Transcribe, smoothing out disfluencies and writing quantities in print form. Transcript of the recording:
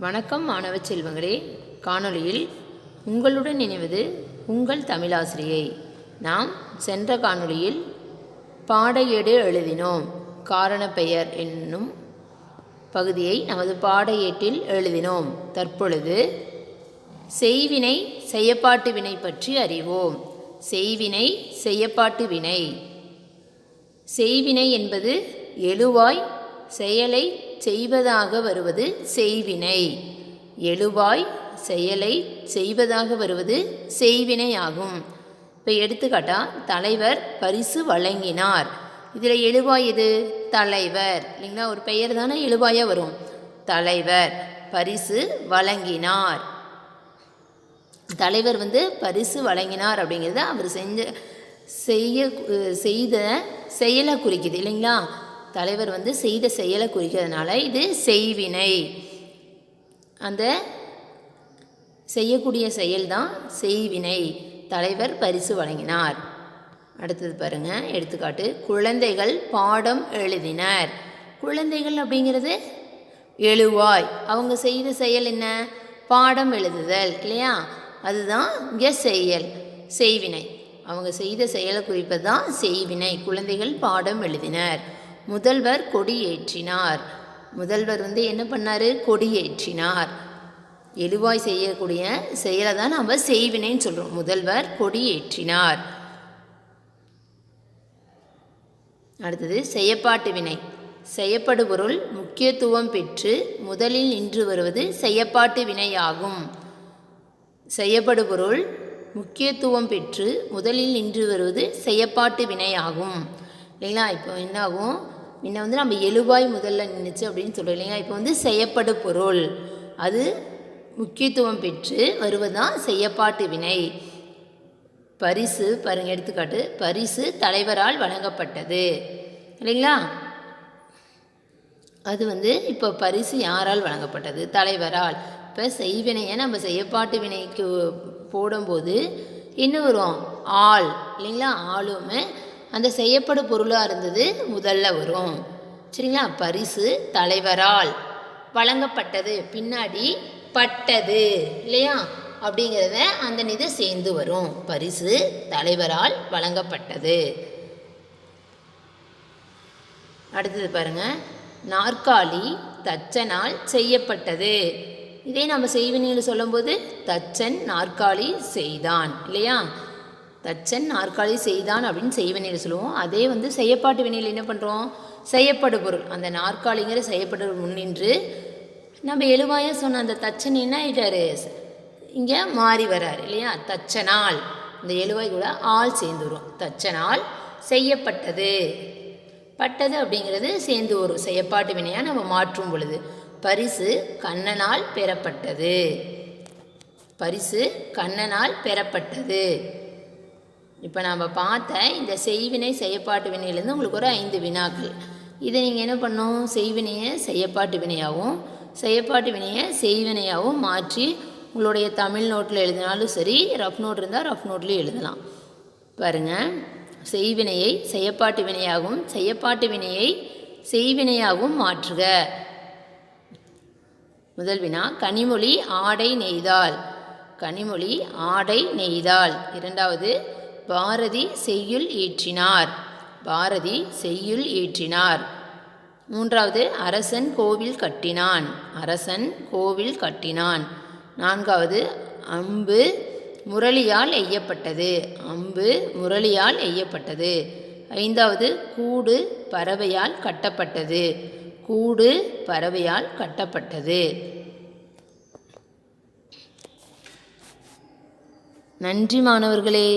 வணக்கம் மாணவ செல்வங்களே. காணொளியில் உங்களுடன் இணைவது உங்கள் தமிழாசிரியை. நாம் சென்ற காணொளியில் பாடையேடு எழுதினோம். காரணப்பெயர் என்னும் பகுதியை நமது பாடையேட்டில் எழுதினோம். தற்பொழுது செய்வினை செய்யப்பாட்டு வினை பற்றி அறிவோம். செய்வினை செய்யப்பாட்டு வினை. செய்வினை என்பது எழுவாய் செயலை செய்வதாக வருவது செய்வினை. எழுவாய் செயலை செய்வதாக வருவது செய்வினை ஆகும். இப்போ எடுத்துக்காட்டா, தலைவர் பரிசு வழங்கினார். இதில் எழுவாய் எது? தலைவர் இல்லைங்களா? ஒரு பெயர் தானே எழுவாயாக வரும். தலைவர் பரிசு வழங்கினார். தலைவர் பரிசு வழங்கினார் அப்படிங்கிறது அவர் செய்த செயலை குறிக்குது இல்லைங்களா? தலைவர் செய்த செயலை குறிக்கிறதுனால இது செய்வினை. அந்த செய்யக்கூடிய செயல்தான் செய்வினை. தலைவர் பரிசு வழங்கினார். அடுத்தது பாருங்க, எடுத்துக்காட்டு. குழந்தைகள் பாடம் எழுதினர். குழந்தைகள் அப்படிங்கிறது எழுவாய். அவங்க செய்த செயல் என்ன? பாடம் எழுதுதல் இல்லையா? அதுதான் இங்கே செயல், செய்வினை. அவங்க செய்த செயலை குறிப்பது தான் செய்வினை. குழந்தைகள் பாடம் எழுதினர். முதல்வர் கொடி ஏற்றினார். முதல்வர் என்ன பண்ணார்? கொடி ஏற்றினார். எழுவாய் செய்யக்கூடிய செயலை தான் நம்ம செய்வினைன்னு சொல்கிறோம். முதல்வர் கொடி ஏற்றினார். அடுத்தது செய்யப்பாட்டு வினை. செய்யப்படு பொருள் முக்கியத்துவம் பெற்று முதலில் நின்று வருவது செய்யப்பாட்டு வினையாகும். செய்யப்படு பொருள் முக்கியத்துவம் பெற்று முதலில் நின்று வருவது செய்யப்பாட்டு வினையாகும் இல்லைங்களா? இப்போ என்ன ஆகும்? முன்ன நம்ம எழுவாய் முதல்ல நின்றுச்சு அப்படின்னு சொல்கிறோம் இல்லைங்களா? இப்போ செய்யப்படு பொருள் அது முக்கியத்துவம் பெற்று வருவதுதான் செய்யப்பாட்டு வினை. பரிசு பாருங்க, எடுத்துக்காட்டு. பரிசு தலைவரால் வழங்கப்பட்டது இல்லைங்களா? அது இப்போ பரிசு யாரால் வழங்கப்பட்டது? தலைவரால். இப்போ செய்வினையை நம்ம செய்யப்பாட்டு வினைக்கு போடும்போது என்ன வரும்? ஆள் இல்லைங்களா? ஆளுமே அந்த செய்யப்படு பொருளாக இருந்தது முதல்ல வரும். சரிங்களா? பரிசு தலைவரால் வழங்கப்பட்டது, பின்னாடி பட்டது இல்லையா? அப்படிங்கிறத அந்த நிதி சேர்ந்து வரும். பரிசு தலைவரால் வழங்கப்பட்டது. அடுத்தது பாருங்க, நாற்காலி தச்சனால் செய்யப்பட்டது. இதே நம்ம செய்வினையில் சொல்லும்போது தச்சன் நாற்காலி செய்தான் இல்லையா? தச்சன் நாற்காலி செய்தான் அப்படின்னு செய்வினையில் சொல்லுவோம். அதே செய்யப்பாட்டு வினையில் என்ன பண்ணுறோம்? செய்யப்படு பொருள் அந்த நாற்காலிங்கிற செய்யப்படு முன்னின்று நம்ம எழுவாயாக சொன்ன அந்த தச்சன் என்ன ஆகிட்டாரு? இங்கே மாறி வர்றாரு இல்லையா? தச்சனால் இந்த எழுவாய் கூட ஆள் சேர்ந்து வரும். தச்சனால் செய்யப்பட்டது. பட்டது அப்படிங்கிறது சேர்ந்து வரும் செய்யப்பாட்டு வினையாக நம்ம மாற்றும் பொழுது. பரிசு கண்ணனால் பெறப்பட்டது. பரிசு கண்ணனால் பெறப்பட்டது. இப்போ நம்ம பார்த்த இந்த செய்வினை செய்யப்பாட்டு வினையிலேருந்து உங்களுக்கு ஒரு 5 வினாக்கள். இதை நீங்கள் என்ன பண்ணணும்? செய்வினையை செய்யப்பாட்டு வினையாகவும் செய்யப்பாட்டு வினையை செய்வினையாகவும் மாற்றி உங்களுடைய தமிழ் நோட்டில் எழுதினாலும் சரி, ரஃப் நோட் இருந்தால் ரஃப் நோட்லேயும் எழுதலாம். பாருங்கள், செய்வினையை செய்யப்பாட்டு வினையாகவும் செய்யப்பாட்டு வினையை செய்வினையாகவும் மாற்றுக. முதல் வினா, கனிமொழி ஆடை நெய்தாள். கனிமொழி ஆடை நெய்தாள். இரண்டாவது, பாரதி செய்யுள் இயற்றினார். பாரதி செய்யுள் இயற்றினார். மூன்றாவது, அரசன் கோவில் கட்டினான். அரசன் கோவில் கட்டினான். நான்காவது, அம்பு முரளியால் எய்யப்பட்டது. அம்பு முரளியால் எய்யப்பட்டது. ஐந்தாவது, கூடு பறவையால் கட்டப்பட்டது. கூடு பறவையால் கட்டப்பட்டது. நன்றி மாணவர்களே.